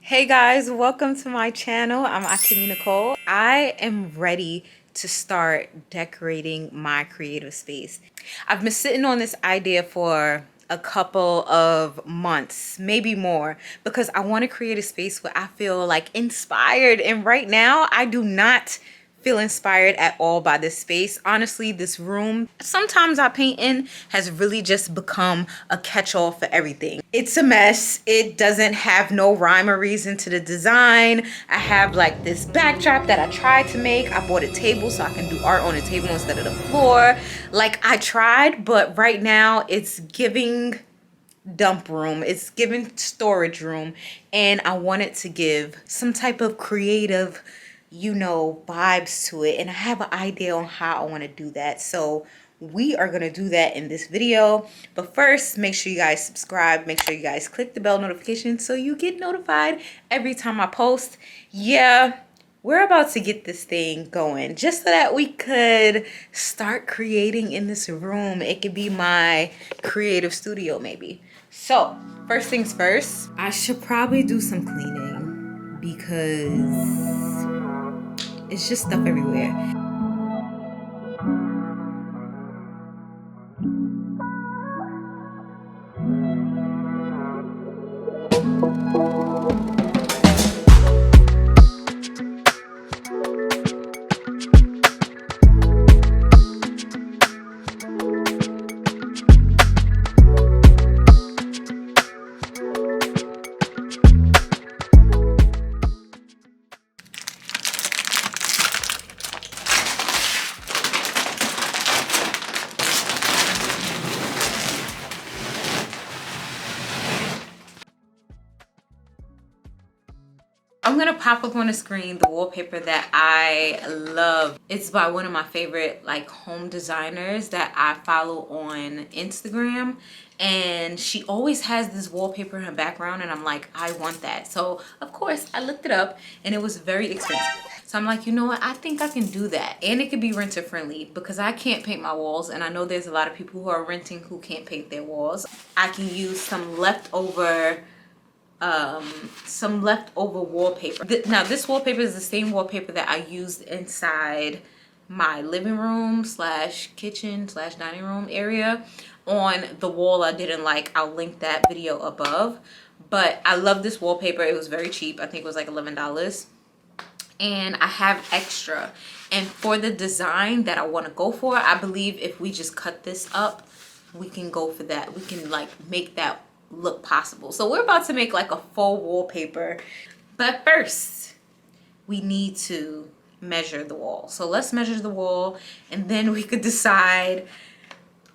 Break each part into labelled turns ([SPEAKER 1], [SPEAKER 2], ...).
[SPEAKER 1] Hey guys, welcome to my channel. I'm Akimi Nicole. I am ready to start decorating my creative space. I've been sitting on this idea for a couple of months, maybe more, because I want to create a space where I feel like inspired. And right now, I do not feel inspired at all by this space. Honestly, this room, sometimes I paint in, has really just become a catch-all for everything. It's a mess. It doesn't have no rhyme or reason to the design. I have like this backdrop that I tried to make. I bought a table so I can do art on a table instead of the floor. Like, I tried, but right now it's giving dump room, it's giving storage room, and I want it to give some type of creative, vibes to it. And I have an idea on how I want to do that, so we are going to do that in this video. But first, make sure you guys subscribe, make sure you guys click the bell notification so you get notified every time I post. Yeah, we're about to get this thing going just so that we could start creating in this room. It could be my creative studio maybe. So first things first, I should probably do some cleaning because it's just stuff everywhere. I'm gonna pop up on the screen the wallpaper that I love. It's by one of my favorite home designers that I follow on Instagram, and she always has this wallpaper in her background, and I'm like, I want that. So of course I looked it up, and it was very expensive. So I'm like, you know what, I think I can do that, and it could be renter friendly because I can't paint my walls, and I know there's a lot of people who are renting who can't paint their walls. I can use some leftover wallpaper. Now this wallpaper is the same wallpaper that I used inside my living room slash kitchen slash dining room area on the wall I didn't like. I'll link that video above, but I love this wallpaper. It was very cheap. I think it was like $11, and I have extra. And for the design that I want to go for, I believe if we just cut this up, we can go for that. We can make that look possible. So we're about to make like a faux wallpaper, but first we need to measure the wall. So let's measure the wall, and then we could decide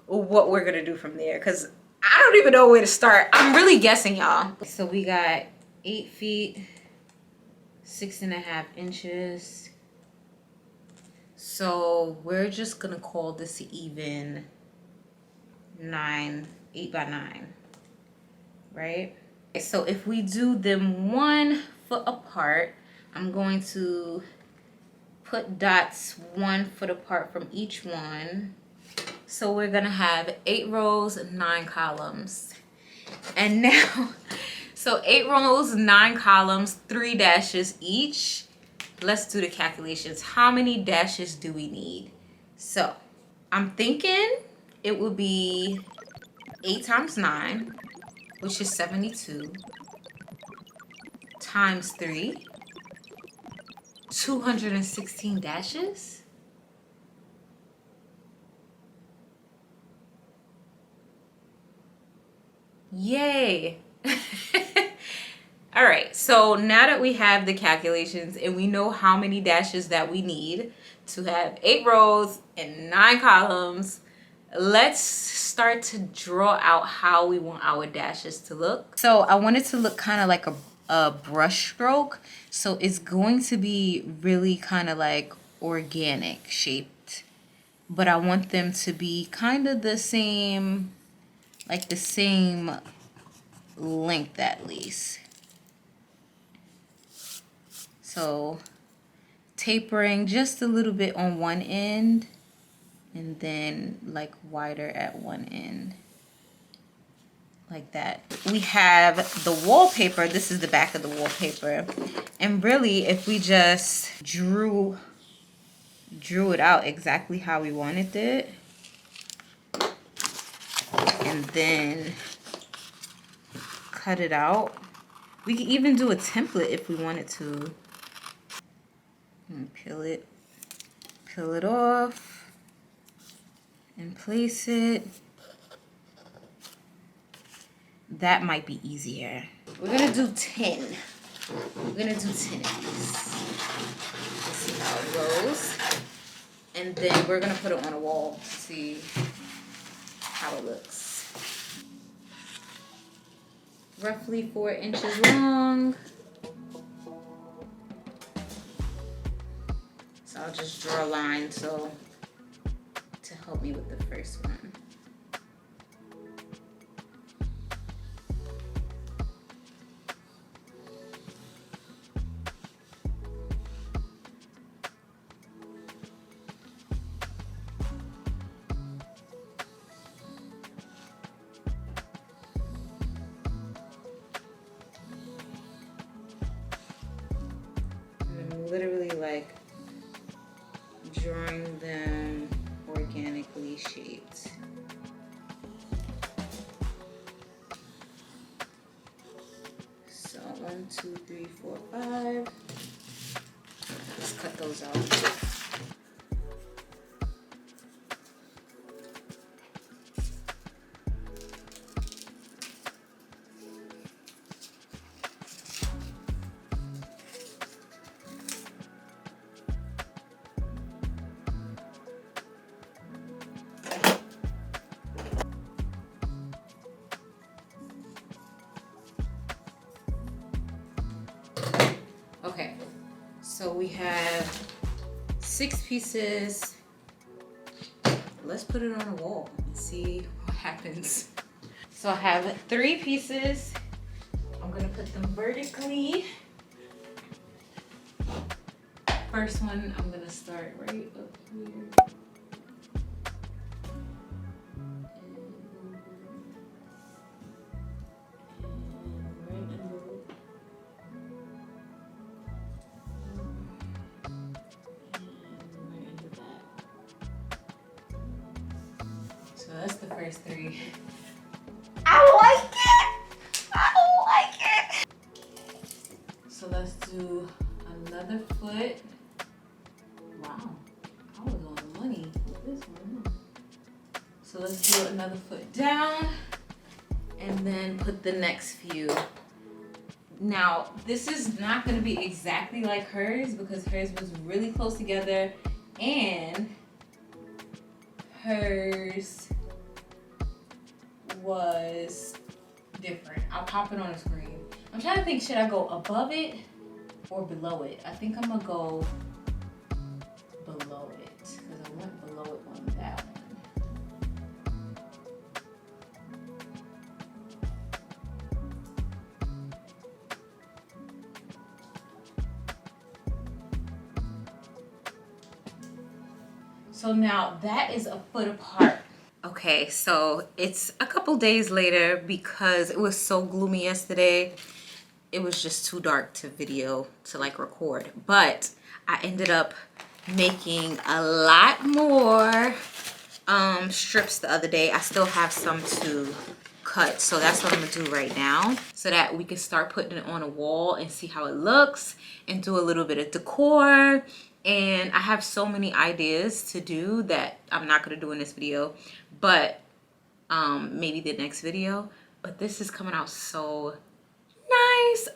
[SPEAKER 1] what we're gonna do from there, because I don't even know where to start. I'm really guessing, y'all. So we got 8 feet 6.5 inches. So we're just gonna call this even 8 by 9. Right? So if we do them 1 foot apart, I'm going to put dots 1 foot apart from each one. So we're gonna have 8 rows, 9 columns. And now, so 8 rows, 9 columns, 3 dashes each. Let's do the calculations. How many dashes do we need? So I'm thinking it would be 8 times 9, which is 72, times 3, 216 dashes. Yay. All right, so now that we have the calculations and we know how many dashes that we need to have 8 rows and 9 columns, let's start to draw out how we want our dashes to look. So I want it to look kind of like a brush stroke. So it's going to be really kind of like organic shaped, but I want them to be kind of the same, like the same length at least. So tapering just a little bit on one end, and then like wider at one end, like that. We have the wallpaper. This is the back of the wallpaper. And really, if we just drew it out exactly how we wanted it, and then cut it out. We can even do a template if we wanted to. And peel it off and place it. That might be easier. We're gonna do 10. We're gonna do 10 of these. Let's see how it goes. And then we're gonna put it on a wall to see how it looks. Roughly 4 inches long. So I'll just draw a line to help me with the first one. Literally like drawing them organically shaped. So 1, 2, 3, 4, 5. Let's cut those out. Okay, so we have 6 pieces. Let's put it on a wall and see what happens. So I have 3 pieces. I'm gonna put them vertically. First one, I'm gonna start right up here. So that's the first 3. I like it! I like it! So let's do another foot. Wow, I was on the money with this one. So let's do another foot down and then put the next few. Now, this is not gonna be exactly like hers because hers was really close together and hers was different. I'll pop it on the screen. I'm trying to think, should I go above it or below it? I think I'm gonna go below it because I went below it on that one. So now that is a foot apart. Okay, so it's a couple days later because it was so gloomy yesterday. It was just too dark to like record. But I ended up making a lot more strips the other day. I still have some to cut. So that's what I'm gonna do right now so that we can start putting it on a wall and see how it looks and do a little bit of decor. And I have so many ideas to do that I'm not gonna do in this video, but maybe the next video. But this is coming out so nice.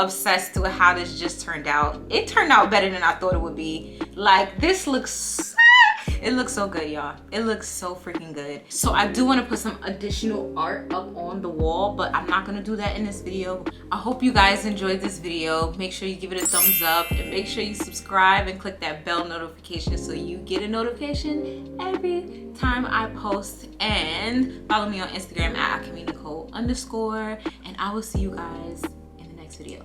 [SPEAKER 1] obsessed with how this just turned out. It turned out better than I thought it would be. Like, this looks, it looks so good, y'all. It looks so freaking good. So I do want to put some additional art up on the wall, but I'm not going to do that in this video. I hope you guys enjoyed this video. Make sure you give it a thumbs up and make sure you subscribe and click that bell notification so you get a notification every time I post. And follow me on Instagram at @AkimiNicole_. And I will see you guys in the next video.